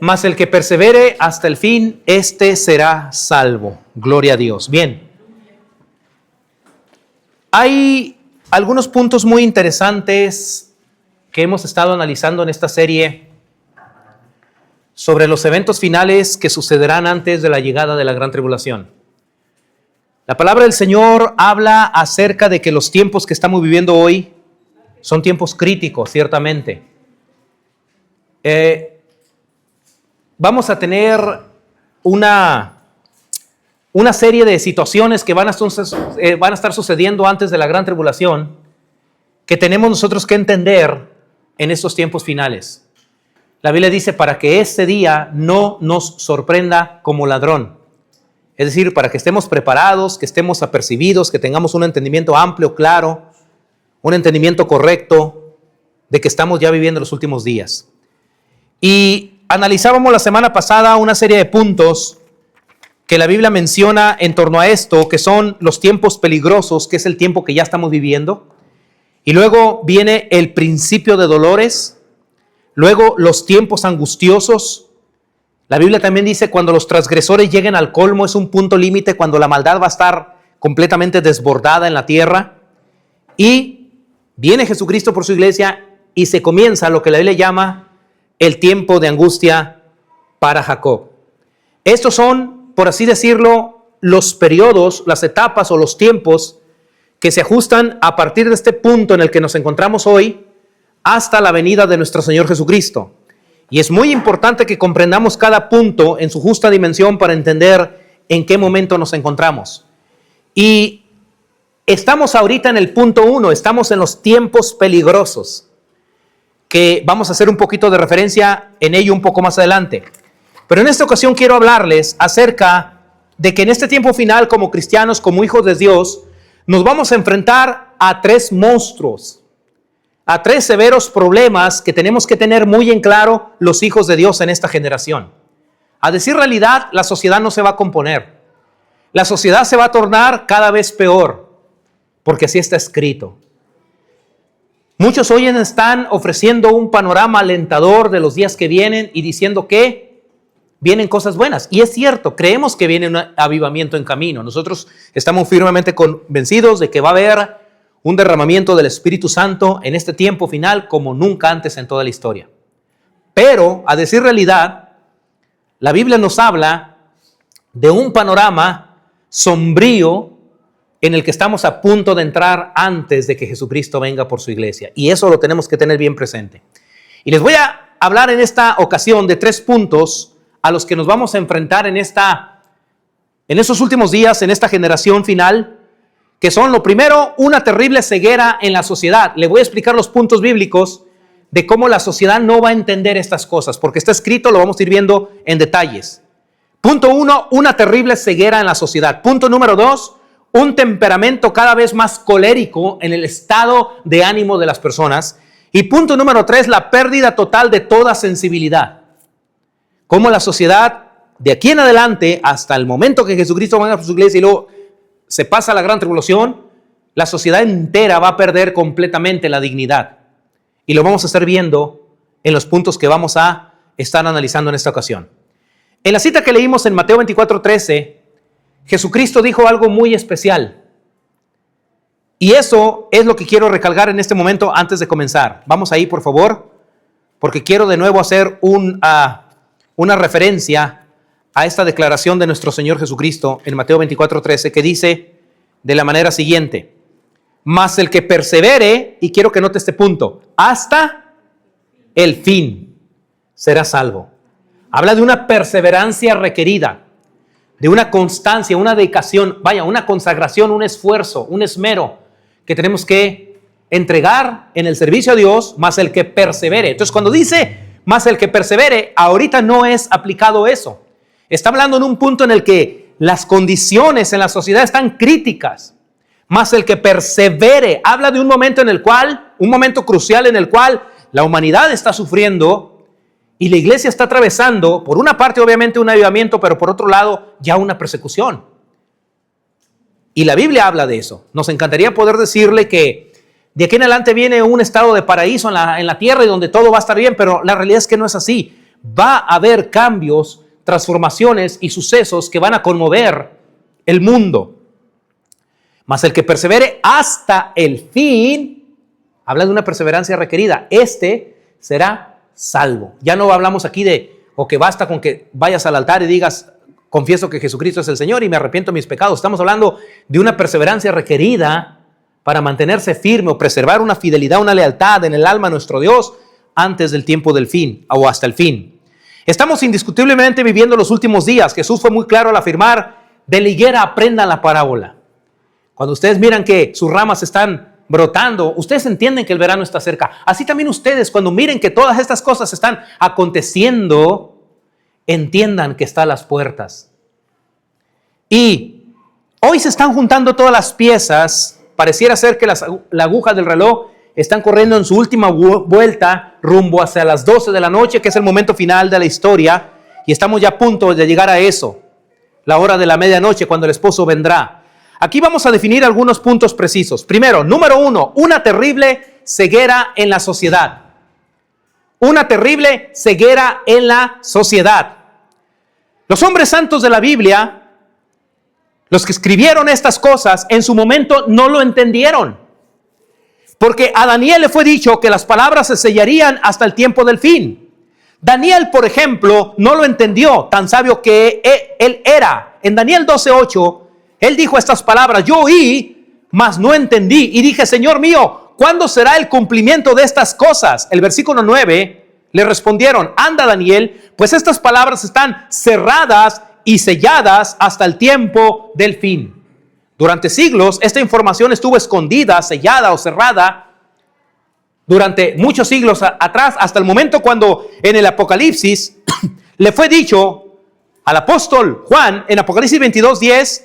Mas el que persevere hasta el fin, éste será salvo. Gloria a Dios. Bien. Hay algunos puntos muy interesantes que hemos estado analizando en esta serie sobre los eventos finales que sucederán antes de la llegada de la gran tribulación. La palabra del Señor habla acerca de que los tiempos que estamos viviendo hoy son tiempos críticos, ciertamente. Vamos a tener una serie de situaciones que van a estar sucediendo antes de la gran tribulación que tenemos nosotros que entender en estos tiempos finales. La Biblia dice para que este día no nos sorprenda como ladrón. Es decir, para que estemos preparados, que estemos apercibidos, que tengamos un entendimiento amplio, claro, un entendimiento correcto de que estamos ya viviendo los últimos días. Y analizábamos la semana pasada una serie de puntos que la Biblia menciona en torno a esto, que son los tiempos peligrosos, que es el tiempo que ya estamos viviendo. Y luego viene el principio de dolores, luego los tiempos angustiosos. La Biblia también dice cuando los transgresores lleguen al colmo, es un punto límite cuando la maldad va a estar completamente desbordada en la tierra. Y viene Jesucristo por su iglesia y se comienza lo que la Biblia llama el tiempo de angustia para Jacob. Estos son, por así decirlo, los periodos, las etapas o los tiempos que se ajustan a partir de este punto en el que nos encontramos hoy hasta la venida de nuestro Señor Jesucristo. Y es muy importante que comprendamos cada punto en su justa dimensión para entender en qué momento nos encontramos. Y estamos ahorita en el punto 1, estamos en los tiempos peligrosos, que vamos a hacer un poquito de referencia en ello un poco más adelante. Pero en esta ocasión quiero hablarles acerca de que en este tiempo final, como cristianos, como hijos de Dios, nos vamos a enfrentar a tres monstruos, a tres severos problemas que tenemos que tener muy en claro los hijos de Dios en esta generación. A decir realidad, la sociedad no se va a componer. La sociedad se va a tornar cada vez peor, porque así está escrito. Muchos hoy están ofreciendo un panorama alentador de los días que vienen y diciendo que vienen cosas buenas. Y es cierto, creemos que viene un avivamiento en camino. Nosotros estamos firmemente convencidos de que va a haber un derramamiento del Espíritu Santo en este tiempo final como nunca antes en toda la historia. Pero, a decir realidad, la Biblia nos habla de un panorama sombrío en el que estamos a punto de entrar antes de que Jesucristo venga por su iglesia. Y eso lo tenemos que tener bien presente. Y les voy a hablar en esta ocasión de tres puntos a los que nos vamos a enfrentar en estos últimos días, en esta generación final, que son, lo primero, una terrible ceguera en la sociedad. Le voy a explicar los puntos bíblicos de cómo la sociedad no va a entender estas cosas, porque está escrito, lo vamos a ir viendo en detalles. Punto 1, una terrible ceguera en la sociedad. Punto número 2, un temperamento cada vez más colérico en el estado de ánimo de las personas. Y punto número 3, la pérdida total de toda sensibilidad. Cómo la sociedad, de aquí en adelante, hasta el momento que Jesucristo venga por su iglesia y luego se pasa la gran tribulación, la sociedad entera va a perder completamente la dignidad. Y lo vamos a estar viendo en los puntos que vamos a estar analizando en esta ocasión. En la cita que leímos en Mateo 24:13, Jesucristo dijo algo muy especial. Y eso es lo que quiero recalcar en este momento antes de comenzar. Vamos ahí, por favor, porque quiero de nuevo hacer una referencia a esta declaración de nuestro Señor Jesucristo en Mateo 24:13, que dice de la manera siguiente: mas el que persevere, y quiero que note este punto, hasta el fin será salvo. Habla de una perseverancia requerida, de una constancia, una dedicación, una consagración, un esfuerzo, un esmero que tenemos que entregar en el servicio a Dios, más el que persevere. Entonces, cuando dice más el que persevere, ahorita no es aplicado eso. Está hablando en un punto en el que las condiciones en la sociedad están críticas. Más el que persevere, habla de un momento un momento crucial en el cual la humanidad está sufriendo y la iglesia está atravesando, por una parte obviamente un avivamiento, pero por otro lado ya una persecución. Y la Biblia habla de eso. Nos encantaría poder decirle que de aquí en adelante viene un estado de paraíso en la tierra y donde todo va a estar bien, pero la realidad es que no es así. va a haber cambios, transformaciones y sucesos que van a conmover el mundo. Mas el que persevere hasta el fin, habla de una perseverancia requerida, este será salvo. Ya no hablamos aquí de, o que basta con que vayas al altar y digas, confieso que Jesucristo es el Señor y me arrepiento de mis pecados. Estamos hablando de una perseverancia requerida para mantenerse firme o preservar una fidelidad, una lealtad en el alma a nuestro Dios antes del tiempo del fin o hasta el fin. Estamos indiscutiblemente viviendo los últimos días. Jesús fue muy claro al afirmar, de la higuera aprendan la parábola. Cuando ustedes miran que sus ramas están brotando, ustedes entienden que el verano está cerca. Así también ustedes, cuando miren que todas estas cosas están aconteciendo, entiendan que está a las puertas. Y hoy se están juntando todas las piezas. Pareciera ser que la aguja del reloj están corriendo en su última vuelta rumbo hacia las 12 de la noche, que es el momento final de la historia, y estamos ya a punto de llegar a eso, la hora de la medianoche, cuando el esposo vendrá. Aquí vamos a definir algunos puntos precisos. Primero, número 1, una terrible ceguera en la sociedad. Una terrible ceguera en la sociedad. Los hombres santos de la Biblia, los que escribieron estas cosas, en su momento no lo entendieron. Porque a Daniel le fue dicho que las palabras se sellarían hasta el tiempo del fin. Daniel, por ejemplo, no lo entendió, tan sabio que él era. En Daniel 12:8, él dijo estas palabras, yo oí, mas no entendí. Y dije, Señor mío, ¿cuándo será el cumplimiento de estas cosas? El versículo 9, le respondieron, anda Daniel, pues estas palabras están cerradas y selladas hasta el tiempo del fin. Durante siglos, esta información estuvo escondida, sellada o cerrada durante muchos siglos atrás, hasta el momento cuando en el Apocalipsis le fue dicho al apóstol Juan, en Apocalipsis 22:10,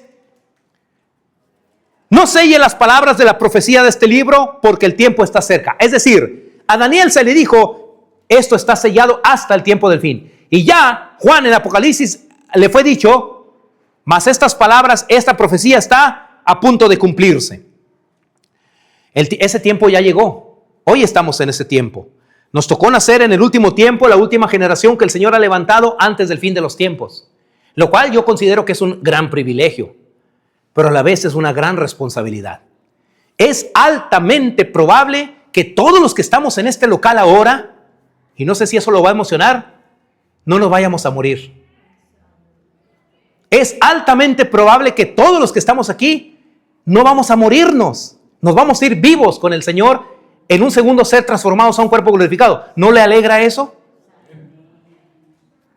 no selle las palabras de la profecía de este libro porque el tiempo está cerca. Es decir, a Daniel se le dijo, esto está sellado hasta el tiempo del fin. Y ya Juan en Apocalipsis le fue dicho, mas estas palabras, esta profecía está a punto de cumplirse. Ese tiempo ya llegó. Hoy estamos en ese tiempo. Nos tocó nacer en el último tiempo, la última generación que el Señor ha levantado antes del fin de los tiempos. Lo cual yo considero que es un gran privilegio, pero a la vez es una gran responsabilidad. Es altamente probable que todos los que estamos en este local ahora, y no sé si eso lo va a emocionar, no nos vayamos a morir. Es altamente probable que todos los que estamos aquí no vamos a morirnos. Nos vamos a ir vivos con el Señor en un segundo ser transformados a un cuerpo glorificado. ¿No le alegra eso?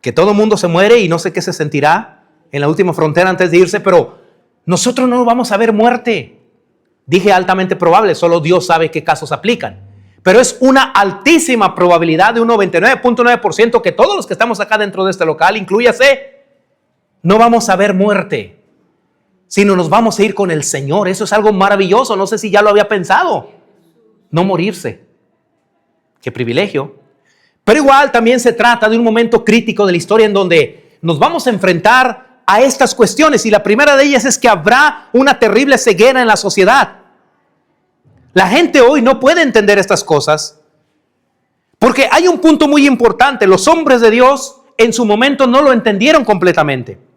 Que todo el mundo se muere y no sé qué se sentirá en la última frontera antes de irse, pero nosotros no vamos a ver muerte. Dije altamente probable, solo Dios sabe qué casos aplican. Pero es una altísima probabilidad de un 99.9% que todos los que estamos acá dentro de este local, inclúyase, no vamos a ver muerte, sino nos vamos a ir con el Señor. Eso es algo maravilloso. No sé si ya lo había pensado. No morirse. Qué privilegio. Pero igual también se trata de un momento crítico de la historia en donde nos vamos a enfrentar a estas cuestiones. Y la primera de ellas es que habrá una terrible ceguera en la sociedad. La gente hoy no puede entender estas cosas porque hay un punto muy importante. Los hombres de Dios en su momento no lo entendieron completamente.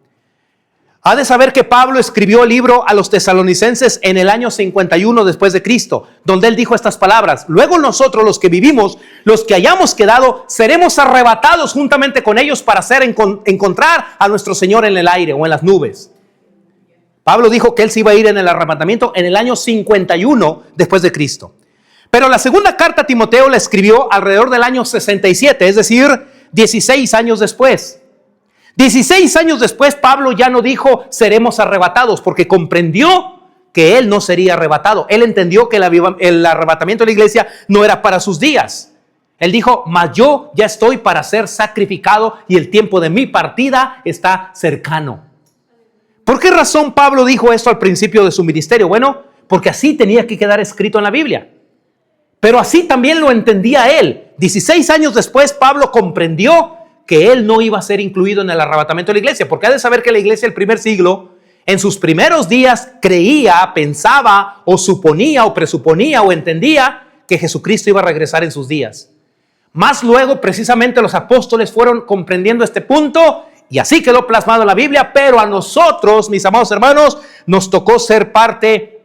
Ha de saber que Pablo escribió el libro a los tesalonicenses en el año 51 después de Cristo, donde él dijo estas palabras: luego nosotros los que vivimos, los que hayamos quedado, seremos arrebatados juntamente con ellos para encontrar a nuestro Señor en el aire o en las nubes. Pablo dijo que él se iba a ir en el arrebatamiento en el año 51 después de Cristo. Pero la segunda carta a Timoteo la escribió alrededor del año 67, es decir, 16 años después. 16 años después, Pablo ya no dijo seremos arrebatados, porque comprendió que él no sería arrebatado. Él entendió que el arrebatamiento de la iglesia no era para sus días. Él dijo, mas yo ya estoy para ser sacrificado y el tiempo de mi partida está cercano. ¿Por qué razón Pablo dijo esto al principio de su ministerio? Bueno, porque así tenía que quedar escrito en la Biblia. Pero así también lo entendía él. 16 años después, Pablo comprendió que él no iba a ser incluido en el arrebatamiento de la iglesia, porque ha de saber que la iglesia del primer siglo, en sus primeros días, creía, pensaba, o suponía, o presuponía, o entendía que Jesucristo iba a regresar en sus días. Más luego, precisamente, los apóstoles fueron comprendiendo este punto y así quedó plasmado en la Biblia, pero a nosotros, mis amados hermanos, nos tocó ser parte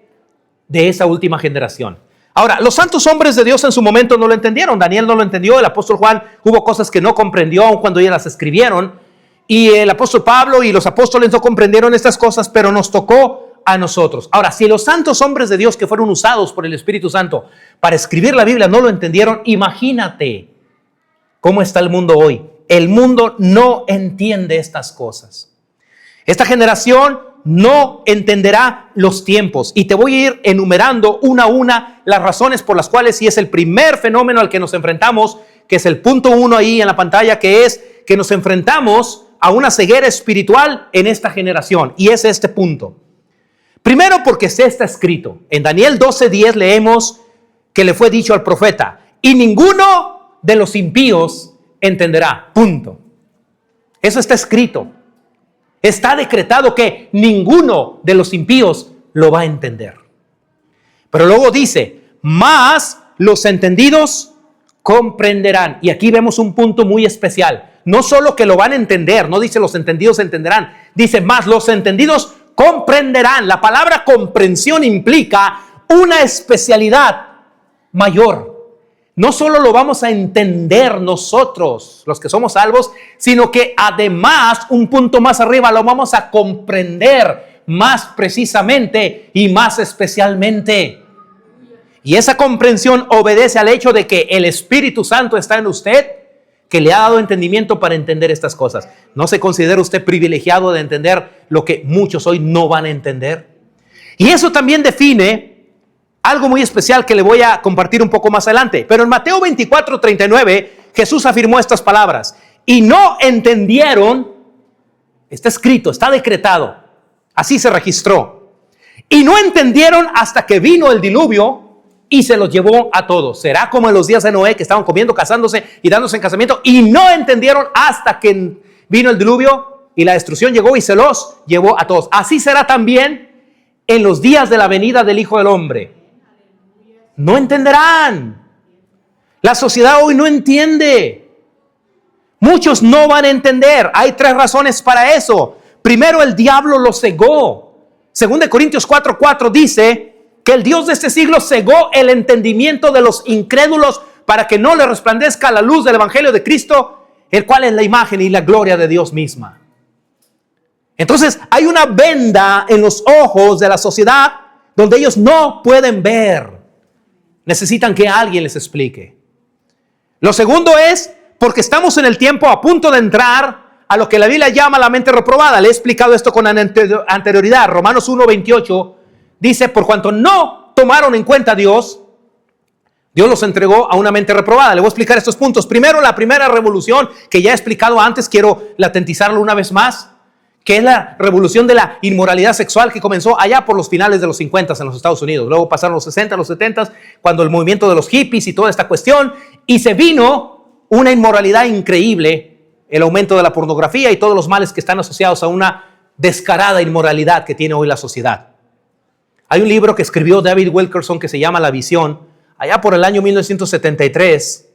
de esa última generación. Ahora, los santos hombres de Dios en su momento no lo entendieron. Daniel no lo entendió, el apóstol Juan hubo cosas que no comprendió aun cuando ellos las escribieron, y el apóstol Pablo y los apóstoles no comprendieron estas cosas, pero nos tocó a nosotros. Ahora, si los santos hombres de Dios que fueron usados por el Espíritu Santo para escribir la Biblia no lo entendieron, imagínate cómo está el mundo hoy. El mundo no entiende estas cosas. Esta generación no entenderá los tiempos. Y te voy a ir enumerando una a una las razones por las cuales, y es el primer fenómeno al que nos enfrentamos, que es el punto 1 ahí en la pantalla, que es que nos enfrentamos a una ceguera espiritual en esta generación. Y es este punto. Primero, porque se está escrito. En Daniel 12:10 leemos que le fue dicho al profeta: y ninguno de los impíos entenderá. Punto. Eso está escrito. Está decretado que ninguno de los impíos lo va a entender. Pero luego dice: más los entendidos comprenderán. Y aquí vemos un punto muy especial. No solo que lo van a entender, no dice los entendidos entenderán, dice más los entendidos comprenderán. La palabra comprensión implica una especialidad mayor. No solo lo vamos a entender nosotros, los que somos salvos, sino que además, un punto más arriba, lo vamos a comprender más precisamente y más especialmente. Y esa comprensión obedece al hecho de que el Espíritu Santo está en usted, que le ha dado entendimiento para entender estas cosas. ¿No se considera usted privilegiado de entender lo que muchos hoy no van a entender? Y eso también define algo muy especial que le voy a compartir un poco más adelante. Pero en Mateo 24:39, Jesús afirmó estas palabras: y no entendieron, está escrito, está decretado, así se registró, y no entendieron hasta que vino el diluvio y se los llevó a todos. Será como en los días de Noé, que estaban comiendo, casándose y dándose en casamiento, y no entendieron hasta que vino el diluvio y la destrucción llegó y se los llevó a todos. Así será también en los días de la venida del Hijo del Hombre. No entenderán. La sociedad hoy no entiende. Muchos no van a entender. Hay 3 razones para eso. Primero, el diablo los cegó. 2 Corintios 4:4 dice que el Dios de este siglo cegó el entendimiento de los incrédulos para que no le resplandezca la luz del Evangelio de Cristo, el cual es la imagen y la gloria de Dios misma. Entonces hay una venda en los ojos de la sociedad donde ellos no pueden ver. Necesitan que alguien les explique. Lo segundo es porque estamos en el tiempo a punto de entrar a lo que la Biblia llama la mente reprobada. Le he explicado esto con anterioridad. Romanos 1:28 dice: por cuanto no tomaron en cuenta a Dios, Dios los entregó a una mente reprobada. Le voy a explicar estos puntos. Primero, la primera revolución que ya he explicado antes, quiero latentizarlo una vez más, que es la revolución de la inmoralidad sexual que comenzó allá por los finales de los 50 en los Estados Unidos. Luego pasaron los 60, los 70, cuando el movimiento de los hippies y toda esta cuestión, y se vino una inmoralidad increíble, el aumento de la pornografía y todos los males que están asociados a una descarada inmoralidad que tiene hoy la sociedad. Hay un libro que escribió David Wilkerson que se llama La Visión, allá por el año 1973,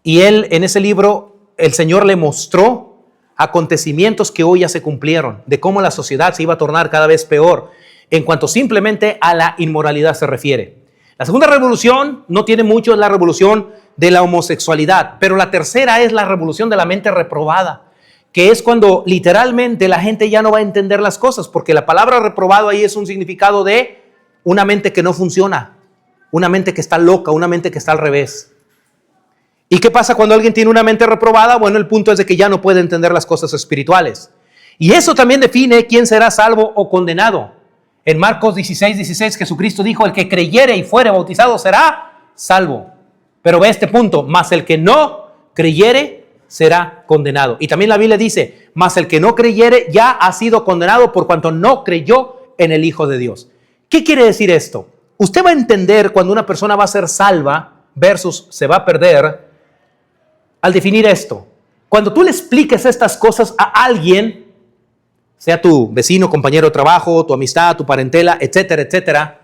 y él, en ese libro, el Señor le mostró acontecimientos que hoy ya se cumplieron, de cómo la sociedad se iba a tornar cada vez peor en cuanto simplemente a la inmoralidad se refiere. La segunda revolución no tiene mucho, es la revolución de la homosexualidad, pero la tercera es la revolución de la mente reprobada, que es cuando literalmente la gente ya no va a entender las cosas, porque la palabra reprobado ahí es un significado de una mente que no funciona, una mente que está loca, una mente que está al revés. ¿Y qué pasa cuando alguien tiene una mente reprobada? Bueno, el punto es de que ya no puede entender las cosas espirituales. Y eso también define quién será salvo o condenado. En Marcos 16:16 Jesucristo dijo: el que creyere y fuere bautizado será salvo. Pero ve este punto: mas el que no creyere será condenado. Y también la Biblia dice: mas el que no creyere ya ha sido condenado por cuanto no creyó en el Hijo de Dios. ¿Qué quiere decir esto? Usted va a entender cuando una persona va a ser salva versus se va a perder al definir esto. Cuando tú le expliques estas cosas a alguien, sea tu vecino, compañero de trabajo, tu amistad, tu parentela, etcétera, etcétera,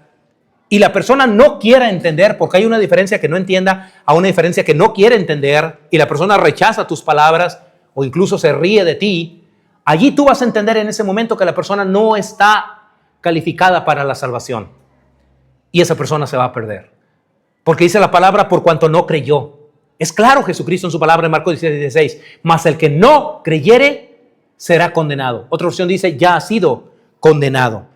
y la persona no quiera entender, porque hay una diferencia que no entienda a una diferencia que no quiere entender, y la persona rechaza tus palabras o incluso se ríe de ti, allí tú vas a entender en ese momento que la persona no está calificada para la salvación. Y esa persona se va a perder. Porque dice la palabra, por cuanto no creyó. Es claro Jesucristo en su palabra en Marcos 16, mas el que no creyere será condenado. Otra versión dice, ya ha sido condenado.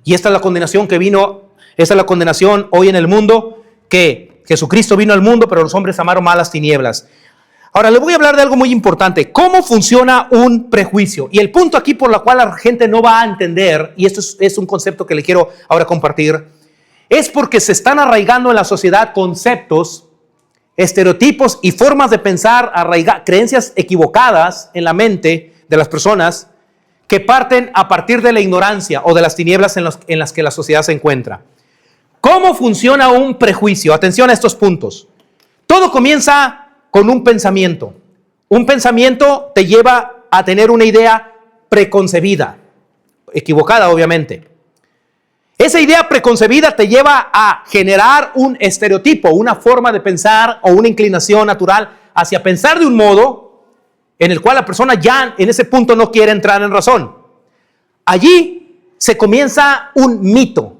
Y esta es la condenación que vino. Esa es la condenación hoy en el mundo, que Jesucristo vino al mundo, pero los hombres amaron más las tinieblas. Ahora, le voy a hablar de algo muy importante. ¿Cómo funciona un prejuicio? Y el punto aquí por el cual la gente no va a entender, y esto es un concepto que le quiero ahora compartir, es porque se están arraigando en la sociedad conceptos, estereotipos y formas de pensar, creencias equivocadas en la mente de las personas que parten a partir de la ignorancia o de las tinieblas en las que la sociedad se encuentra. ¿Cómo funciona un prejuicio? Atención a estos puntos. Todo comienza con un pensamiento. Un pensamiento te lleva a tener una idea preconcebida, equivocada obviamente. Esa idea preconcebida te lleva a generar un estereotipo, una forma de pensar o una inclinación natural hacia pensar de un modo en el cual la persona ya en ese punto no quiere entrar en razón. Allí se comienza un mito,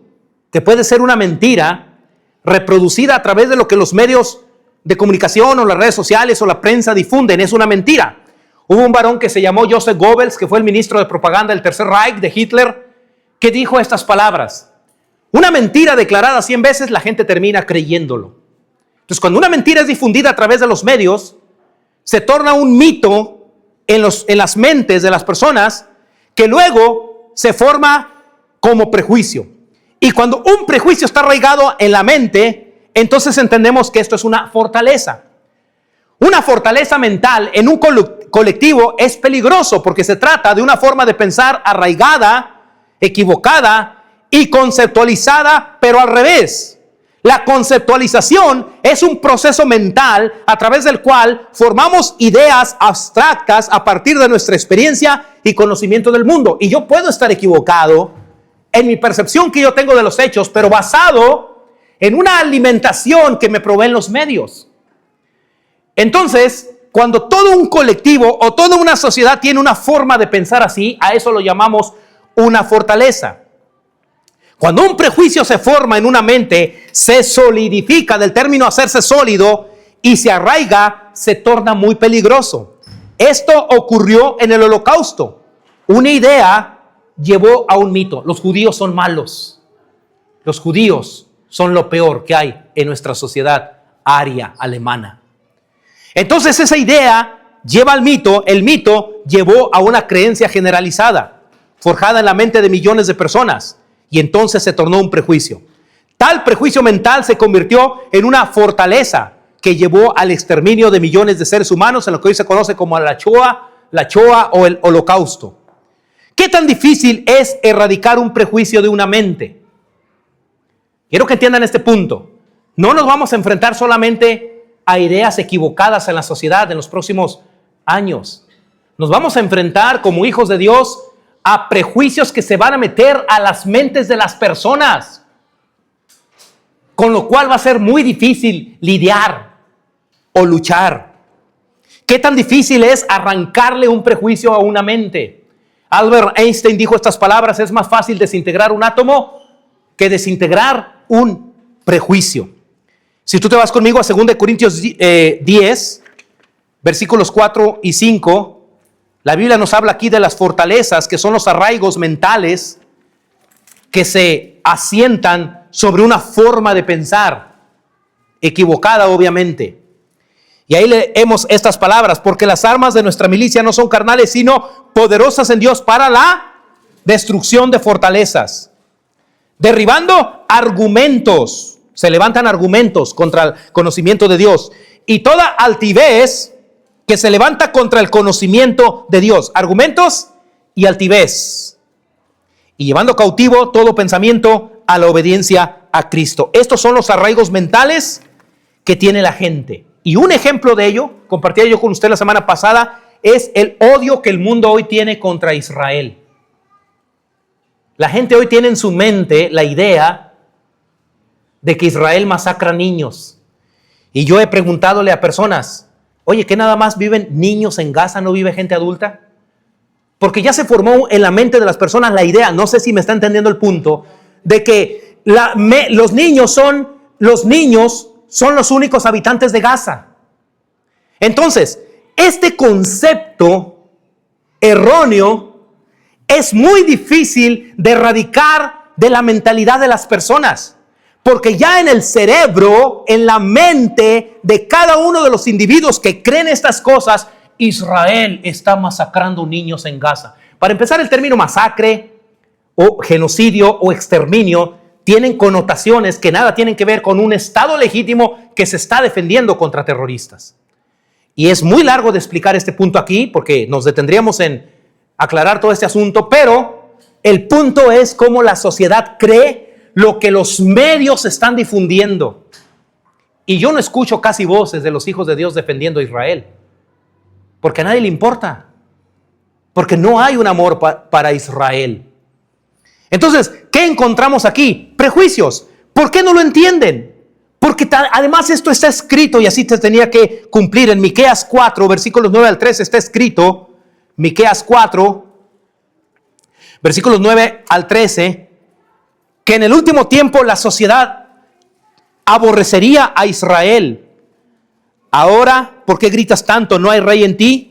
que puede ser una mentira reproducida a través de lo que los medios de comunicación o las redes sociales o la prensa difunden. Es una mentira. Hubo un varón que se llamó Joseph Goebbels, que fue el ministro de propaganda del Tercer Reich de Hitler, que dijo estas palabras: una mentira declarada 100 veces, la gente termina creyéndolo. Entonces, cuando una mentira es difundida a través de los medios, se torna un mito en las mentes de las personas, que luego se forma como prejuicio. Y cuando un prejuicio está arraigado en la mente, entonces entendemos que esto es una fortaleza. Una fortaleza mental en un colectivo es peligroso, porque se trata de una forma de pensar arraigada, equivocada y conceptualizada, pero al revés. La conceptualización es un proceso mental a través del cual formamos ideas abstractas a partir de nuestra experiencia y conocimiento del mundo. Y yo puedo estar equivocado en mi percepción que yo tengo de los hechos, pero basado en una alimentación que me proveen los medios. Entonces, cuando todo un colectivo o toda una sociedad tiene una forma de pensar así, a eso lo llamamos una fortaleza. Cuando un prejuicio se forma en una mente, se solidifica, del término hacerse sólido, y se arraiga, se torna muy peligroso. Esto ocurrió en el Holocausto. Una idea llevó a un mito. Los judíos son malos. Los judíos son lo peor que hay en nuestra sociedad aria alemana. Entonces esa idea lleva al mito. El mito llevó a una creencia generalizada, forjada en la mente de millones de personas, y entonces se tornó un prejuicio. Tal prejuicio mental se convirtió en una fortaleza que llevó al exterminio de millones de seres humanos en lo que hoy se conoce como la Shoah o el Holocausto. ¿Qué tan difícil es erradicar un prejuicio de una mente? Quiero que entiendan este punto. No nos vamos a enfrentar solamente a ideas equivocadas en la sociedad en los próximos años. Nos vamos a enfrentar como hijos de Dios a prejuicios que se van a meter a las mentes de las personas, con lo cual va a ser muy difícil lidiar o luchar. ¿Qué tan difícil es arrancarle un prejuicio a una mente? Albert Einstein dijo estas palabras: es más fácil desintegrar un átomo que desintegrar un prejuicio. Si tú te vas conmigo a 2 Corintios 10, versículos 4 y 5, la Biblia nos habla aquí de las fortalezas, que son los arraigos mentales que se asientan sobre una forma de pensar equivocada, obviamente. Y ahí leemos estas palabras: porque las armas de nuestra milicia no son carnales, sino poderosas en Dios para la destrucción de fortalezas, derribando argumentos. Se levantan argumentos contra el conocimiento de Dios, y toda altivez que se levanta contra el conocimiento de Dios. Argumentos y altivez, y llevando cautivo todo pensamiento a la obediencia a Cristo. Estos son los arraigos mentales que tiene la gente. Y un ejemplo de ello, compartí yo con usted la semana pasada, es el odio que el mundo hoy tiene contra Israel. La gente hoy tiene en su mente la idea de que Israel masacra niños. Y yo he preguntadole a personas, oye, ¿qué nada más viven niños en Gaza, no vive gente adulta? Porque ya se formó en la mente de las personas la idea, no sé si me está entendiendo el punto, de que los niños son los únicos habitantes de Gaza. Entonces, este concepto erróneo es muy difícil de erradicar de la mentalidad de las personas, porque ya en el cerebro, en la mente de cada uno de los individuos que creen estas cosas, Israel está masacrando niños en Gaza. Para empezar, el término masacre o genocidio o exterminio tienen connotaciones que nada tienen que ver con un Estado legítimo que se está defendiendo contra terroristas. Y es muy largo de explicar este punto aquí porque nos detendríamos en aclarar todo este asunto, pero el punto es cómo la sociedad cree lo que los medios están difundiendo. Y yo no escucho casi voces de los hijos de Dios defendiendo a Israel, porque a nadie le importa, porque no hay un amor para Israel. Entonces, ¿qué encontramos aquí? Prejuicios. ¿Por qué no lo entienden? Porque además esto está escrito y así se tenía que cumplir. En Miqueas 4, versículos 9 al 13 está escrito, Miqueas 4, versículos 9 al 13, que en el último tiempo la sociedad aborrecería a Israel. Ahora, ¿por qué gritas tanto? ¿No hay rey en ti?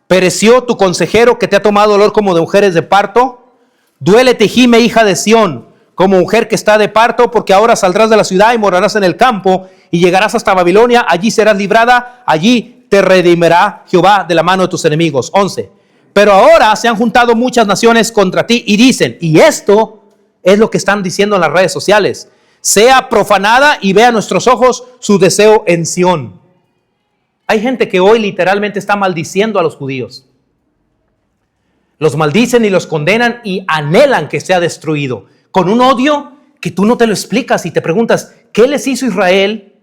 ¿Pereció tu consejero que te ha tomado dolor como de mujeres de parto? Duélete, gime, hija de Sión, como mujer que está de parto, porque ahora saldrás de la ciudad y morarás en el campo y llegarás hasta Babilonia. Allí serás librada, allí te redimirá Jehová de la mano de tus enemigos. 11. Pero ahora se han juntado muchas naciones contra ti y dicen, y esto es lo que están diciendo en las redes sociales, sea profanada y vea nuestros ojos su deseo en Sión. Hay gente que hoy literalmente está maldiciendo a los judíos. Los maldicen y los condenan y anhelan que sea destruido, con un odio que tú no te lo explicas y te preguntas, ¿qué les hizo Israel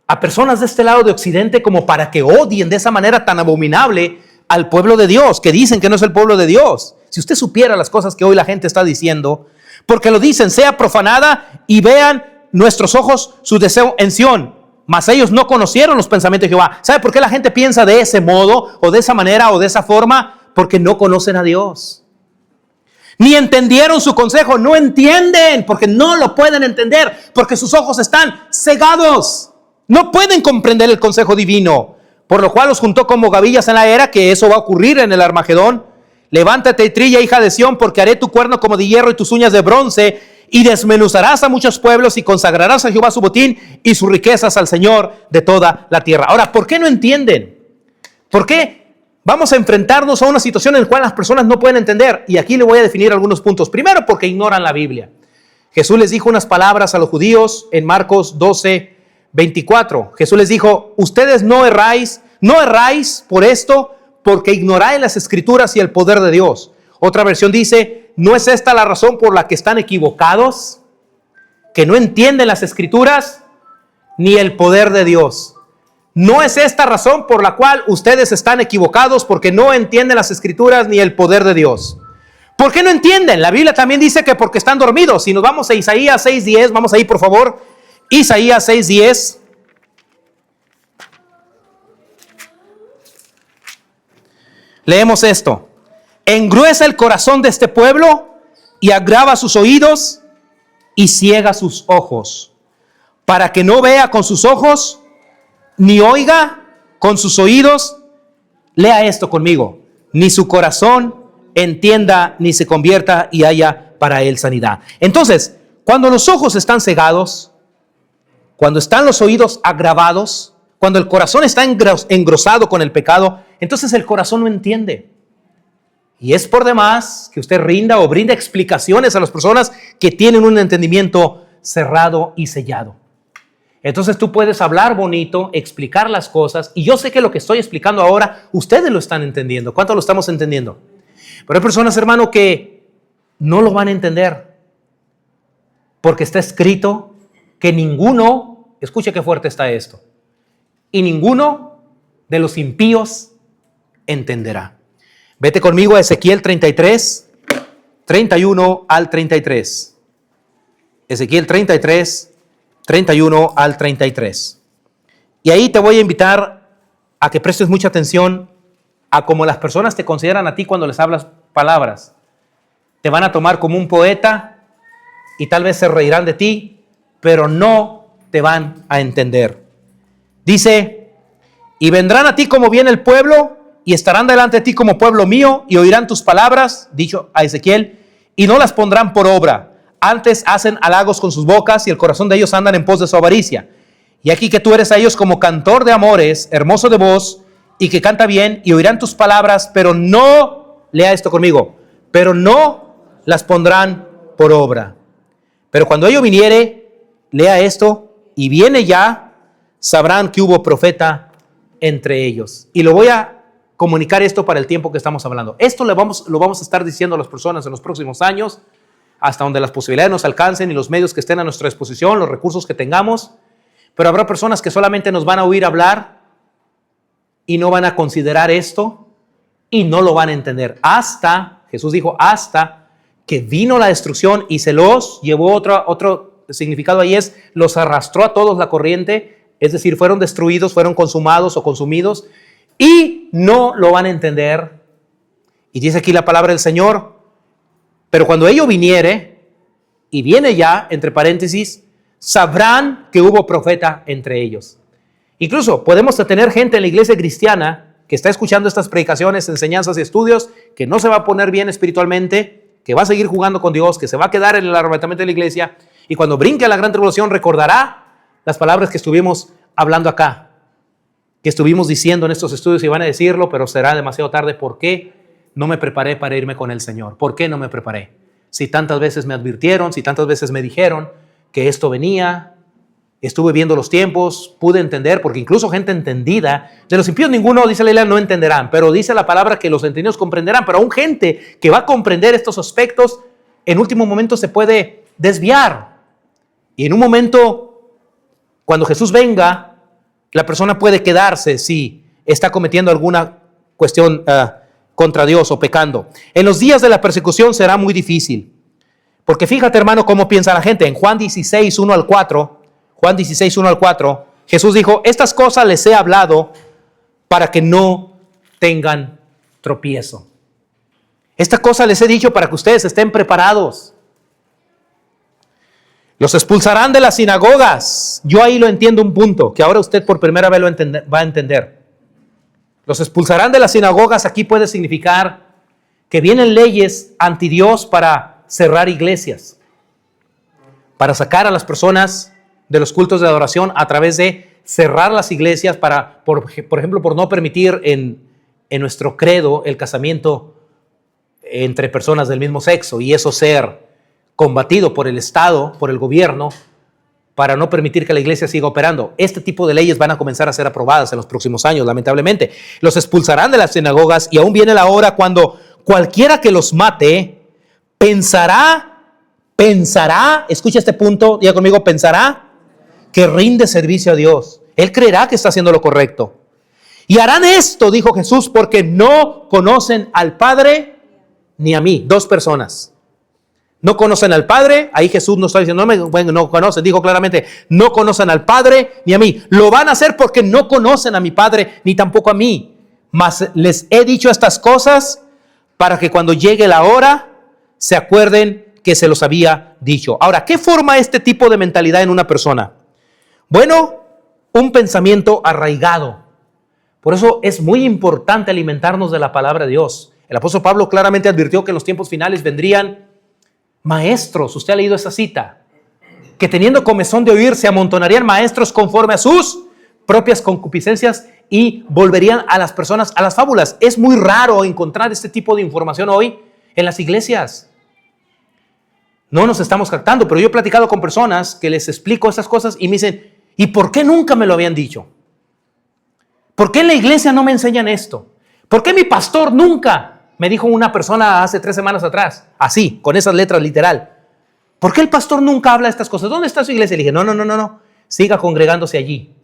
a personas de este lado de Occidente como para que odien de esa manera tan abominable al pueblo de Dios, que dicen que no es el pueblo de Dios? Si usted supiera las cosas que hoy la gente está diciendo, porque lo dicen, sea profanada y vean nuestros ojos su deseo en Sión. Mas ellos no conocieron los pensamientos de Jehová. ¿Sabe por qué la gente piensa de ese modo o de esa manera o de esa forma? Porque no conocen a Dios. Ni entendieron su consejo, no entienden, porque no lo pueden entender, porque sus ojos están cegados. No pueden comprender el consejo divino, por lo cual los juntó como gavillas en la era, que eso va a ocurrir en el Armagedón. Levántate y trilla, hija de Sión, porque haré tu cuerno como de hierro y tus uñas de bronce, y desmenuzarás a muchos pueblos y consagrarás a Jehová su botín y sus riquezas al Señor de toda la tierra. Ahora, ¿por qué no entienden? ¿Por qué vamos a enfrentarnos a una situación en la cual las personas no pueden entender? Y aquí le voy a definir algunos puntos. Primero, porque ignoran la Biblia. Jesús les dijo unas palabras a los judíos en Marcos 12, 24. Jesús les dijo, ustedes no erráis por esto, porque ignoráis las escrituras y el poder de Dios. Otra versión dice, ¿no es esta la razón por la que están equivocados? Que no entienden las escrituras ni el poder de Dios. ¿No es esta razón por la cual ustedes están equivocados? Porque no entienden las escrituras ni el poder de Dios. ¿Por qué no entienden? La Biblia también dice que porque están dormidos. Si nos vamos a Isaías 6:10, vamos ahí por favor. Isaías 6:10. Leemos esto. Engruesa el corazón de este pueblo y agrava sus oídos y ciega sus ojos, para que no vea con sus ojos, ni oiga con sus oídos. Lea esto conmigo. Ni su corazón entienda, ni se convierta y haya para él sanidad. Entonces, cuando los ojos están cegados, cuando están los oídos agravados, cuando el corazón está engrosado con el pecado, entonces el corazón no entiende. Y es por demás que usted rinda o brinda explicaciones a las personas que tienen un entendimiento cerrado y sellado. Entonces tú puedes hablar bonito, explicar las cosas, y yo sé que lo que estoy explicando ahora, ustedes lo están entendiendo. ¿Cuánto lo estamos entendiendo? Pero hay personas, hermano, que no lo van a entender, porque está escrito que ninguno, escuche qué fuerte está esto, y ninguno de los impíos entenderá. Vete conmigo a Ezequiel 33, 31 al 33. Ezequiel 33, 31 al 33. Y ahí te voy a invitar a que prestes mucha atención a cómo las personas te consideran a ti cuando les hablas palabras. Te van a tomar como un poeta y tal vez se reirán de ti, pero no te van a entender. Dice, y vendrán a ti como viene el pueblo y estarán delante de ti como pueblo mío y oirán tus palabras, dicho a Ezequiel, y no las pondrán por obra. Antes hacen halagos con sus bocas y el corazón de ellos andan en pos de su avaricia. Y aquí que tú eres a ellos como cantor de amores, hermoso de voz y que canta bien, y oirán tus palabras, pero no, lea esto conmigo, pero no las pondrán por obra. Pero cuando ello viniere, lea esto, y viene ya, sabrán que hubo profeta entre ellos. Y lo voy a comunicar esto para el tiempo que estamos hablando. Esto lo vamos a estar diciendo a las personas en los próximos años, hasta donde las posibilidades nos alcancen y los medios que estén a nuestra disposición, los recursos que tengamos. Pero habrá personas que solamente nos van a oír hablar y no van a considerar esto y no lo van a entender. Hasta, Jesús dijo, hasta que vino la destrucción y se los llevó. Otro significado ahí es, los arrastró a todos la corriente, es decir, fueron destruidos, fueron consumados o consumidos y no lo van a entender. Y dice aquí la palabra del Señor, pero cuando ello viniere, y viene ya, entre paréntesis, sabrán que hubo profeta entre ellos. Incluso podemos tener gente en la iglesia cristiana que está escuchando estas predicaciones, enseñanzas y estudios, que no se va a poner bien espiritualmente, que va a seguir jugando con Dios, que se va a quedar en el arrebatamiento de la iglesia, y cuando brinque a la gran tribulación recordará las palabras que estuvimos hablando acá, que estuvimos diciendo en estos estudios, y van a decirlo, pero será demasiado tarde. ¿Por qué no me preparé para irme con el Señor? ¿Por qué no me preparé? Si tantas veces me advirtieron, si tantas veces me dijeron que esto venía, estuve viendo los tiempos, pude entender, porque incluso gente entendida, de los impíos ninguno, dice la Biblia, no entenderán, pero dice la palabra que los entendidos comprenderán, pero aún gente que va a comprender estos aspectos, en último momento se puede desviar. Y en un momento, cuando Jesús venga, la persona puede quedarse si está cometiendo alguna cuestión contra Dios o pecando. En los días de la persecución será muy difícil. Porque fíjate, hermano, cómo piensa la gente. En Juan 16, 1 al 4, Jesús dijo, estas cosas les he hablado para que no tengan tropiezo. Estas cosas les he dicho para que ustedes estén preparados. Los expulsarán de las sinagogas. Yo ahí lo entiendo un punto, que ahora usted por primera vez va a entender. Los expulsarán de las sinagogas, aquí puede significar que vienen leyes anti Dios para cerrar iglesias, para sacar a las personas de los cultos de adoración a través de cerrar las iglesias para, por ejemplo, por no permitir en nuestro credo el casamiento entre personas del mismo sexo, y eso ser combatido por el Estado, por el gobierno, para no permitir que la iglesia siga operando. Este tipo de leyes van a comenzar a ser aprobadas en los próximos años, lamentablemente. Los expulsarán de las sinagogas, y aún viene la hora cuando cualquiera que los mate pensará, escucha este punto, diga conmigo, pensará que rinde servicio a Dios. Él creerá que está haciendo lo correcto. Y harán esto, dijo Jesús, porque no conocen al Padre ni a mí. Dos personas. No conocen al Padre. Ahí Jesús no está diciendo, no conocen, dijo claramente, no conocen al Padre ni a mí. Lo van a hacer porque no conocen a mi Padre ni tampoco a mí. Mas les he dicho estas cosas para que cuando llegue la hora se acuerden que se los había dicho. Ahora, ¿qué forma este tipo de mentalidad en una persona? Bueno, un pensamiento arraigado. Por eso es muy importante alimentarnos de la palabra de Dios. El apóstol Pablo claramente advirtió que en los tiempos finales vendrían maestros. Usted ha leído esa cita. Que teniendo comezón de oír, se amontonarían maestros conforme a sus propias concupiscencias y volverían a las personas a las fábulas. Es muy raro encontrar este tipo de información hoy en las iglesias. No nos estamos jactando, pero yo he platicado con personas que les explico estas cosas y me dicen, ¿y por qué nunca me lo habían dicho? ¿Por qué en la iglesia no me enseñan esto? ¿Por qué mi pastor nunca? Me dijo una persona hace 3 semanas atrás, así, con esas letras literal. ¿Por qué el pastor nunca habla de estas cosas? ¿Dónde está su iglesia? Le dije, no, siga congregándose allí.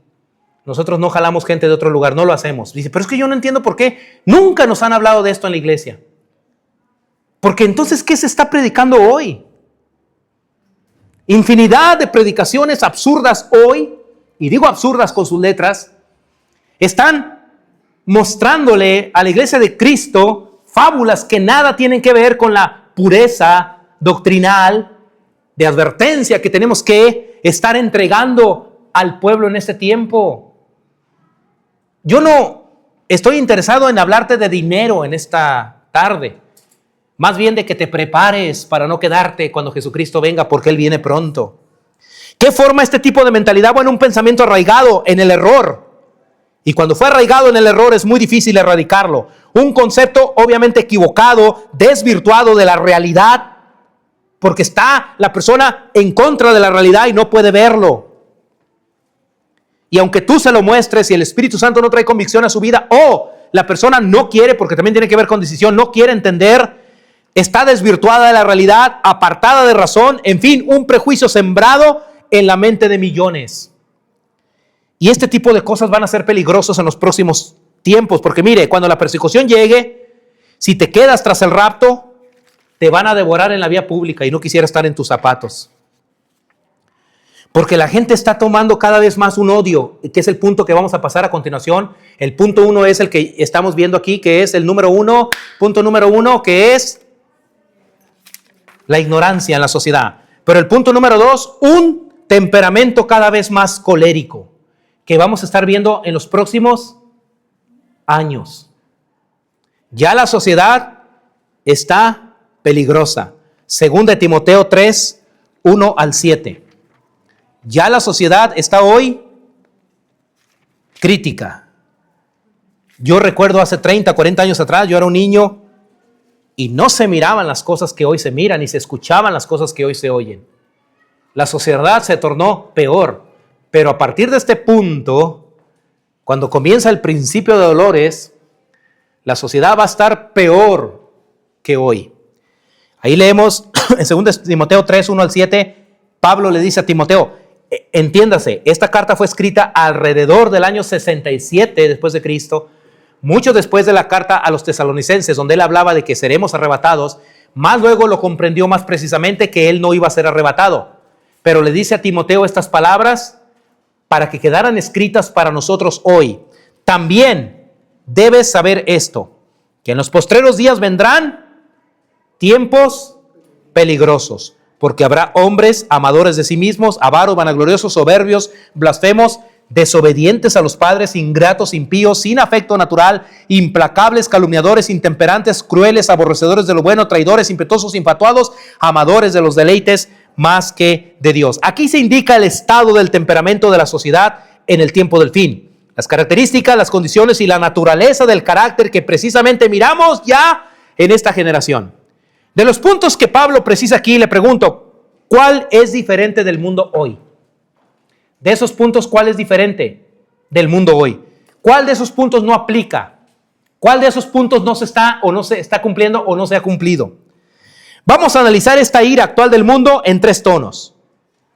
Nosotros no jalamos gente de otro lugar, no lo hacemos. Dice, pero es que yo no entiendo por qué nunca nos han hablado de esto en la iglesia. Porque entonces, ¿qué se está predicando hoy? Infinidad de predicaciones absurdas hoy, y digo absurdas con sus letras, están mostrándole a la iglesia de Cristo fábulas que nada tienen que ver con la pureza doctrinal de advertencia que tenemos que estar entregando al pueblo en este tiempo. Yo no estoy interesado en hablarte de dinero en esta tarde, más bien de que te prepares para no quedarte cuando Jesucristo venga, porque Él viene pronto. ¿Qué forma este tipo de mentalidad? Bueno, un pensamiento arraigado en el error. Y cuando fue arraigado en el error es muy difícil erradicarlo. Un concepto obviamente equivocado, desvirtuado de la realidad, porque está la persona en contra de la realidad y no puede verlo. Y aunque tú se lo muestres y el Espíritu Santo no trae convicción a su vida, o la persona no quiere, porque también tiene que ver con decisión, no quiere entender, está desvirtuada de la realidad, apartada de razón, en fin, un prejuicio sembrado en la mente de millones. Y este tipo de cosas van a ser peligrosos en los próximos tiempos, porque mire, cuando la persecución llegue, si te quedas tras el rapto, te van a devorar en la vía pública y no quisiera estar en tus zapatos. Porque la gente está tomando cada vez más un odio, que es el punto que vamos a pasar a continuación. El punto 1 es el que estamos viendo aquí, que es el número 1, punto número 1, que es la ignorancia en la sociedad. Pero el punto número 2, un temperamento cada vez más colérico, que vamos a estar viendo en los próximos años. Ya la sociedad está peligrosa. Segunda de Timoteo 3, 1 al 7. Ya la sociedad está hoy crítica. Yo recuerdo hace 30, 40 años atrás, yo era un niño y no se miraban las cosas que hoy se miran, ni se escuchaban las cosas que hoy se oyen. La sociedad se tornó peor, pero a partir de este punto, cuando comienza el principio de dolores, la sociedad va a estar peor que hoy. Ahí leemos en 2 Timoteo 3, 1 al 7, Pablo le dice a Timoteo, entiéndase, esta carta fue escrita alrededor del año 67 después de Cristo, mucho después de la carta a los tesalonicenses, donde él hablaba de que seremos arrebatados, más luego lo comprendió más precisamente que él no iba a ser arrebatado. Pero le dice a Timoteo estas palabras para que quedaran escritas para nosotros hoy. También debes saber esto, que en los postreros días vendrán tiempos peligrosos, porque habrá hombres amadores de sí mismos, avaros, vanagloriosos, soberbios, blasfemos, desobedientes a los padres, ingratos, impíos, sin afecto natural, implacables, calumniadores, intemperantes, crueles, aborrecedores de lo bueno, traidores, impetuosos, infatuados, amadores de los deleites más que de Dios. Aquí se indica el estado del temperamento de la sociedad en el tiempo del fin. Las características, las condiciones y la naturaleza del carácter que precisamente miramos ya en esta generación. De los puntos que Pablo precisa aquí, le pregunto, ¿cuál es diferente del mundo hoy? De esos puntos, ¿cuál es diferente del mundo hoy? ¿Cuál de esos puntos no aplica? ¿Cuál de esos puntos no se está o no se está cumpliendo o no se ha cumplido? Vamos a analizar esta ira actual del mundo en 3 tonos.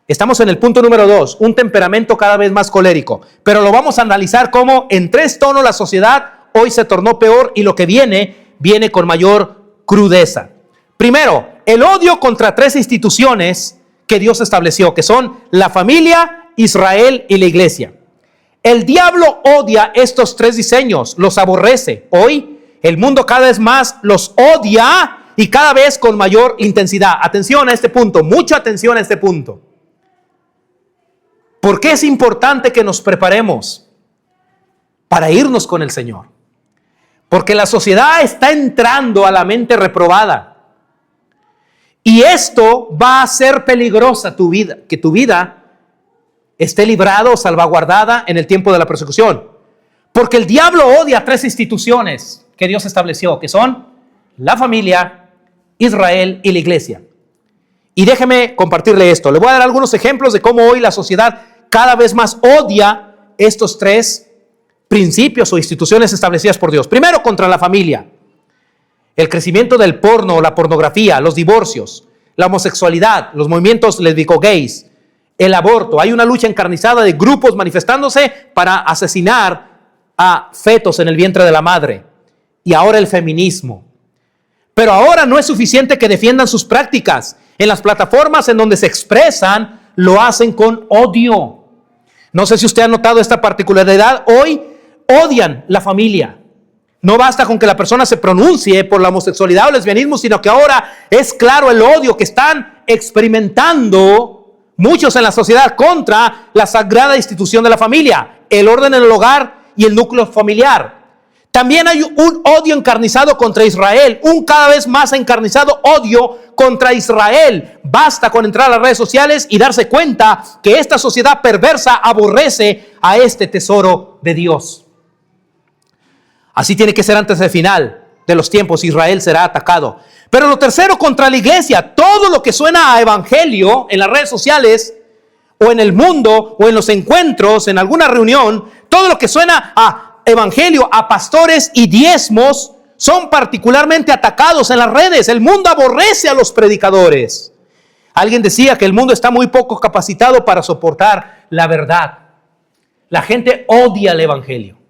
Estamos en el punto número 2, un temperamento cada vez más colérico, pero lo vamos a analizar como en 3 tonos la sociedad hoy se tornó peor y lo que viene con mayor crudeza. Primero, el odio contra 3 instituciones que Dios estableció, que son la familia, Israel y la iglesia. El diablo odia estos 3 diseños, los aborrece. Hoy el mundo cada vez más los odia y cada vez con mayor intensidad. Atención a este punto, mucha atención a este punto. ¿Por qué es importante que nos preparemos para irnos con el Señor? Porque la sociedad está entrando a la mente reprobada. Y esto va a hacer peligrosa tu vida, que tu vida esté librada o salvaguardada en el tiempo de la persecución. Porque el diablo odia 3 instituciones que Dios estableció, que son la familia, Israel y la iglesia. Y déjeme compartirle esto. Le voy a dar algunos ejemplos de cómo hoy la sociedad cada vez más odia estos 3 principios o instituciones establecidas por Dios. Primero, contra la familia. El crecimiento del porno, la pornografía, los divorcios, la homosexualidad, los movimientos lésbico-gays, el aborto. Hay una lucha encarnizada de grupos manifestándose para asesinar a fetos en el vientre de la madre. Y ahora el feminismo. Pero ahora no es suficiente que defiendan sus prácticas. En las plataformas en donde se expresan, lo hacen con odio. No sé si usted ha notado esta particularidad. Hoy odian la familia. No basta con que la persona se pronuncie por la homosexualidad o el lesbianismo, sino que ahora es claro el odio que están experimentando muchos en la sociedad contra la sagrada institución de la familia, el orden en el hogar y el núcleo familiar. También hay un odio encarnizado contra Israel, un cada vez más encarnizado odio contra Israel. Basta con entrar a las redes sociales y darse cuenta que esta sociedad perversa aborrece a este tesoro de Dios. Así tiene que ser antes del final de los tiempos. Israel será atacado. Pero lo tercero, contra la iglesia. Todo lo que suena a evangelio en las redes sociales o en el mundo o en los encuentros, en alguna reunión, todo lo que suena a evangelio, a pastores y diezmos, son particularmente atacados en las redes. El mundo aborrece a los predicadores. Alguien decía que el mundo está muy poco capacitado para soportar la verdad. La gente odia el evangelio.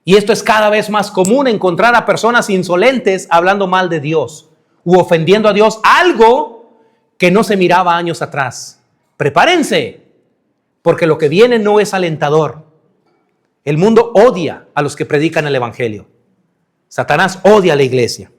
Y esto es cada vez más común, encontrar a personas insolentes hablando mal de Dios u ofendiendo a Dios, algo que no se miraba años atrás. Prepárense, porque lo que viene no es alentador. El mundo odia a los que predican el evangelio. Satanás odia a la iglesia.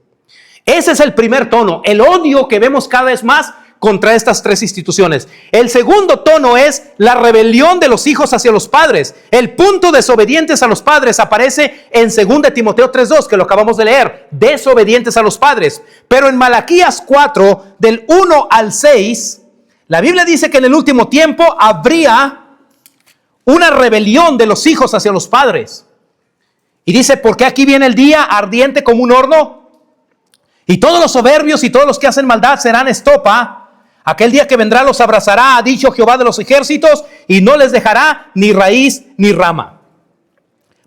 Ese es el primer tono, el odio que vemos cada vez más contra estas tres instituciones. El segundo tono es la rebelión de los hijos hacia los padres. El punto desobedientes a los padres aparece en 2 Timoteo 3:2, que lo acabamos de leer, desobedientes a los padres. Pero en Malaquías 4, del 1 al 6, la Biblia dice que en el último tiempo habría una rebelión de los hijos hacia los padres. Y dice, porque aquí viene el día ardiente como un horno, y todos los soberbios y todos los que hacen maldad serán estopa. Aquel día que vendrá los abrazará, ha dicho Jehová de los ejércitos, y no les dejará ni raíz ni rama.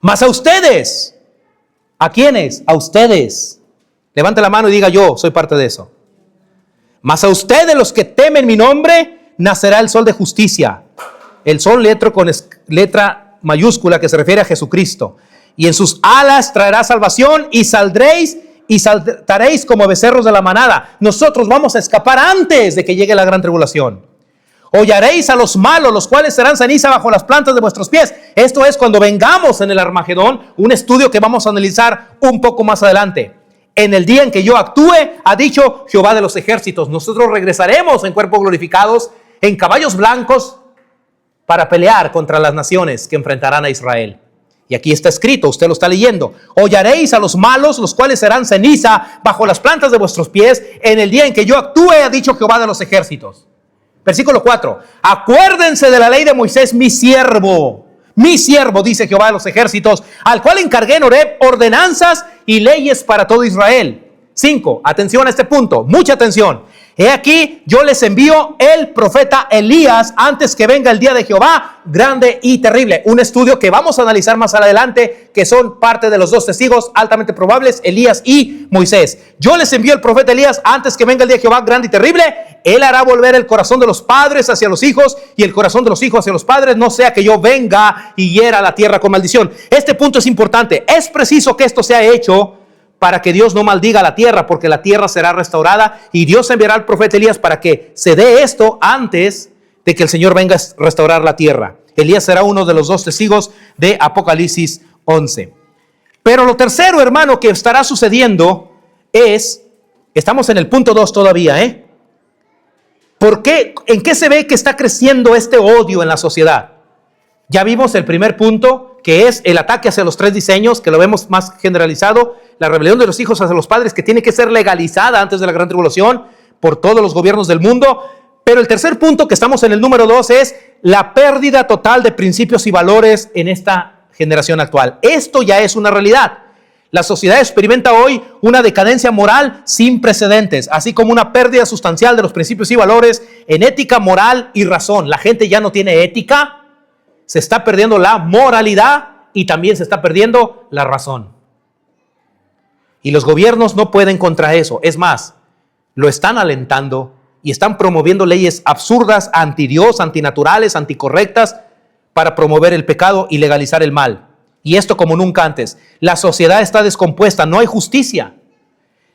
Mas a ustedes, ¿a quiénes? A ustedes. Levante la mano y diga, yo soy parte de eso. Mas a ustedes, los que temen mi nombre, nacerá el sol de justicia. El sol letra con letra mayúscula que se refiere a Jesucristo. Y en sus alas traerá salvación, y saldréis y saltaréis como becerros de la manada. Nosotros vamos a escapar antes de que llegue la gran tribulación. Hollaréis a los malos, los cuales serán ceniza bajo las plantas de vuestros pies. Esto es cuando vengamos en el Armagedón, un estudio que vamos a analizar un poco más adelante. En el día en que yo actúe, ha dicho Jehová de los ejércitos, nosotros regresaremos en cuerpos glorificados, en caballos blancos, para pelear contra las naciones que enfrentarán a Israel. Y aquí está escrito, usted lo está leyendo. Hollaréis a los malos, los cuales serán ceniza bajo las plantas de vuestros pies, en el día en que yo actúe, ha dicho Jehová de los ejércitos. Versículo 4. Acuérdense de la ley de Moisés, mi siervo, dice Jehová de los ejércitos, al cual encargué en Horeb ordenanzas y leyes para todo Israel. 5. Atención a este punto, mucha atención. He aquí, yo les envío el profeta Elías antes que venga el día de Jehová, grande y terrible. Un estudio que vamos a analizar más adelante, que son parte de los dos testigos altamente probables, Elías y Moisés. Yo les envío el profeta Elías antes que venga el día de Jehová, grande y terrible. Él hará volver el corazón de los padres hacia los hijos y el corazón de los hijos hacia los padres, no sea que yo venga y hiera la tierra con maldición. Este punto es importante. Es preciso que esto sea hecho para que Dios no maldiga la tierra, porque la tierra será restaurada y Dios enviará al profeta Elías para que se dé esto antes de que el Señor venga a restaurar la tierra. Elías será uno de los dos testigos de Apocalipsis 11. Pero lo tercero, hermano, que estará sucediendo es, estamos en el punto 2 todavía, ¿por qué? ¿En qué se ve que está creciendo este odio en la sociedad? Ya vimos el primer punto, que es el ataque hacia los tres diseños, que lo vemos más generalizado, la rebelión de los hijos hacia los padres, que tiene que ser legalizada antes de la gran tribulación por todos los gobiernos del mundo. Pero el tercer punto, que estamos en el número 2, es la pérdida total de principios y valores en esta generación actual. Esto ya es una realidad. La sociedad experimenta hoy una decadencia moral sin precedentes, así como una pérdida sustancial de los principios y valores en ética, moral y razón. La gente ya no tiene ética, se está perdiendo la moralidad y también se está perdiendo la razón. Y los gobiernos no pueden contra eso. Es más, lo están alentando y están promoviendo leyes absurdas, anti Dios, antinaturales, anticorrectas, para promover el pecado y legalizar el mal. Y esto como nunca antes. La sociedad está descompuesta, no hay justicia.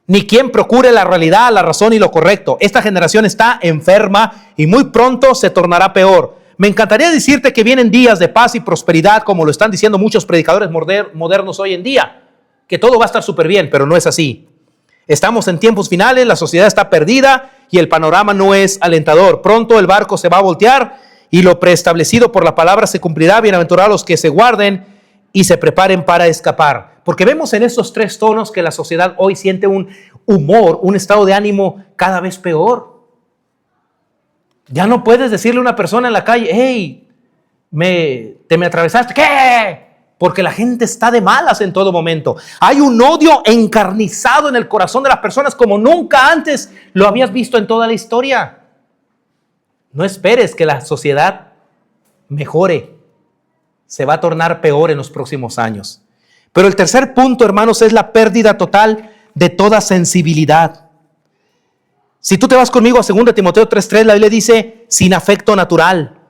ni quien procure la realidad, la razón y lo correcto. Esta generación está enferma y muy pronto se tornará peor. Me encantaría decirte que vienen días de paz y prosperidad, como lo están diciendo muchos predicadores modernos hoy en día, que todo va a estar súper bien, pero no es así. Estamos en tiempos finales, la sociedad está perdida y el panorama no es alentador. Pronto el barco se va a voltear y lo preestablecido por la palabra se cumplirá. Bienaventurados los que se guarden y se preparen para escapar. Porque vemos en estos tres tonos que la sociedad hoy siente un humor, un estado de ánimo cada vez peor. Ya no puedes decirle a una persona en la calle, hey, te me atravesaste. ¿Qué? Porque la gente está de malas en todo momento. Hay un odio encarnizado en el corazón de las personas como nunca antes lo habías visto en toda la historia. No esperes que la sociedad mejore. Se va a tornar peor en los próximos años. Pero el tercer punto, hermanos, es la pérdida total de toda sensibilidad. Si tú te vas conmigo a 2 Timoteo 3:3, la Biblia dice, sin afecto natural.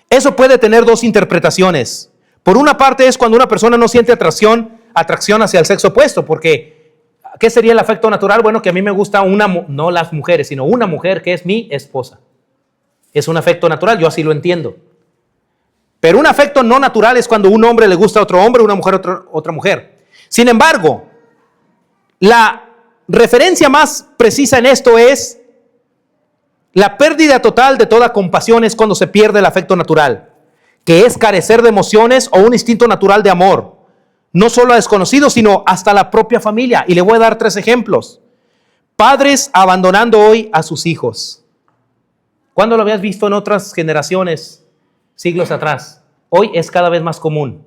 Eso puede tener dos interpretaciones. Por una parte es cuando una persona no siente atracción hacia el sexo opuesto, porque ¿qué sería el afecto natural? Bueno, que a mí me gusta no las mujeres, sino una mujer que es mi esposa. Es un afecto natural, yo así lo entiendo. Pero un afecto no natural es cuando un hombre le gusta a otro hombre, una mujer a otra mujer. Sin embargo, la referencia más precisa en esto es la pérdida total de toda compasión es cuando se pierde el afecto natural, que es carecer de emociones o un instinto natural de amor, no solo a desconocidos, sino hasta la propia familia. Y le voy a dar 3 ejemplos. Padres abandonando hoy a sus hijos. ¿Cuándo lo habías visto en otras generaciones, siglos atrás? Hoy es cada vez más común.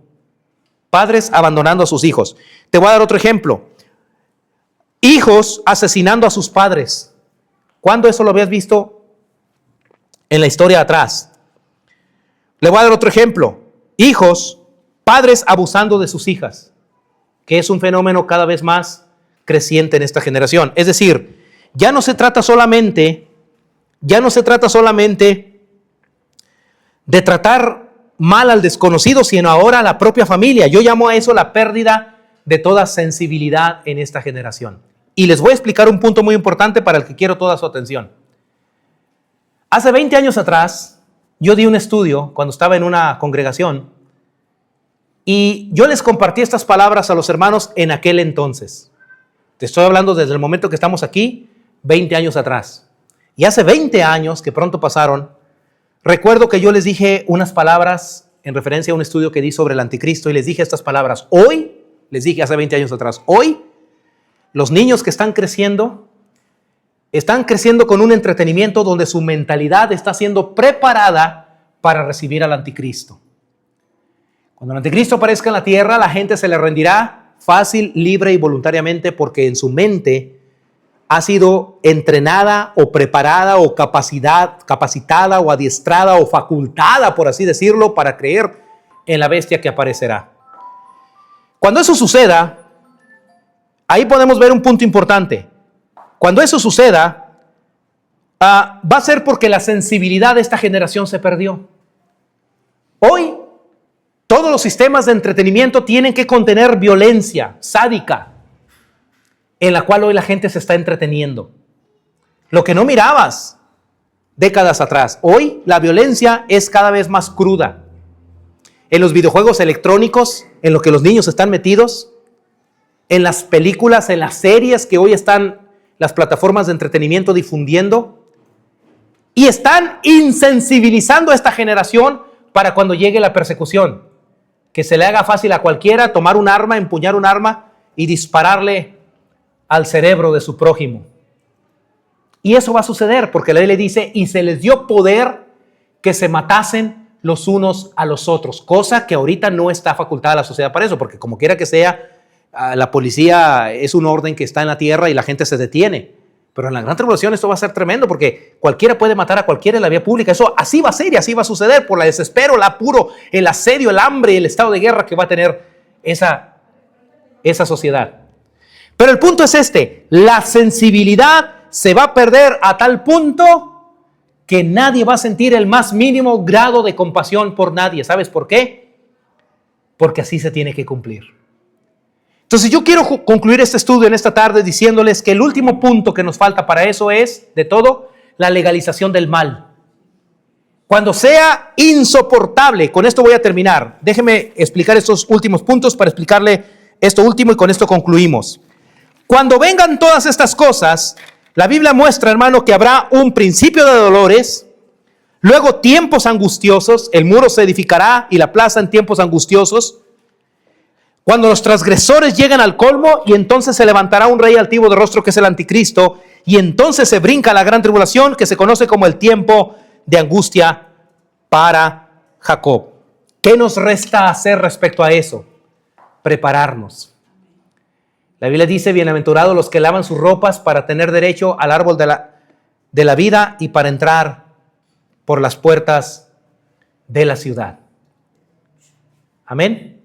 Padres abandonando a sus hijos. Te voy a dar otro ejemplo. Hijos asesinando a sus padres. ¿Cuándo eso lo habías visto en la historia atrás? Le voy a dar otro ejemplo. Padres abusando de sus hijas, que es un fenómeno cada vez más creciente en esta generación. Es decir, ya no se trata solamente de tratar mal al desconocido, sino ahora a la propia familia. Yo llamo a eso la pérdida de toda sensibilidad en esta generación. Y les voy a explicar un punto muy importante para el que quiero toda su atención. Hace 20 años atrás, yo di un estudio cuando estaba en una congregación y yo les compartí estas palabras a los hermanos en aquel entonces. Te estoy hablando desde el momento que estamos aquí, 20 años atrás. Y hace 20 años que pronto pasaron, recuerdo que yo les dije unas palabras en referencia a un estudio que di sobre el anticristo y les dije estas palabras. Hoy, les dije hace 20 años atrás, hoy los niños que están creciendo con un entretenimiento donde su mentalidad está siendo preparada para recibir al anticristo. Cuando el anticristo aparezca en la tierra, la gente se le rendirá fácil, libre y voluntariamente porque en su mente ha sido entrenada o preparada o capacitada o adiestrada o facultada, por así decirlo, para creer en la bestia que aparecerá. Cuando eso suceda, ahí podemos ver un punto importante. Cuando eso suceda, va a ser porque la sensibilidad de esta generación se perdió. Hoy, todos los sistemas de entretenimiento tienen que contener violencia sádica, en la cual hoy la gente se está entreteniendo. Lo que no mirabas décadas atrás. Hoy la violencia es cada vez más cruda. En los videojuegos electrónicos, en lo que los niños están metidos, en las películas, en las series que hoy están las plataformas de entretenimiento difundiendo, y están insensibilizando a esta generación para cuando llegue la persecución, que se le haga fácil a cualquiera tomar un arma, empuñar un arma y dispararle al cerebro de su prójimo. Y eso va a suceder porque la ley le dice, y se les dio poder que se matasen los unos a los otros, cosa que ahorita no está facultada la sociedad para eso, porque como quiera que sea, la policía es un orden que está en la tierra y la gente se detiene. Pero en la gran tribulación esto va a ser tremendo porque cualquiera puede matar a cualquiera en la vía pública. Eso así va a ser y así va a suceder por el desespero, el apuro, el asedio, el hambre y el estado de guerra que va a tener esa sociedad. Pero el punto es la sensibilidad se va a perder a tal punto que nadie va a sentir el más mínimo grado de compasión por nadie. ¿Sabes por qué? Porque así se tiene que cumplir. Entonces yo quiero concluir este estudio en esta tarde diciéndoles que el último punto que nos falta para eso es, de todo, la legalización del mal. Cuando sea insoportable, con esto voy a terminar. Déjeme explicar estos últimos puntos para explicarle esto último y con esto concluimos. Cuando vengan todas estas cosas, la Biblia muestra, hermano, que habrá un principio de dolores, luego tiempos angustiosos, el muro se edificará y la plaza en tiempos angustiosos, cuando los transgresores llegan al colmo, y entonces se levantará un rey altivo de rostro que es el anticristo, y entonces se brinca la gran tribulación que se conoce como el tiempo de angustia para Jacob. ¿Qué nos resta hacer respecto a eso? Prepararnos. La Biblia dice: bienaventurados los que lavan sus ropas para tener derecho al árbol de la vida y para entrar por las puertas de la ciudad. Amén.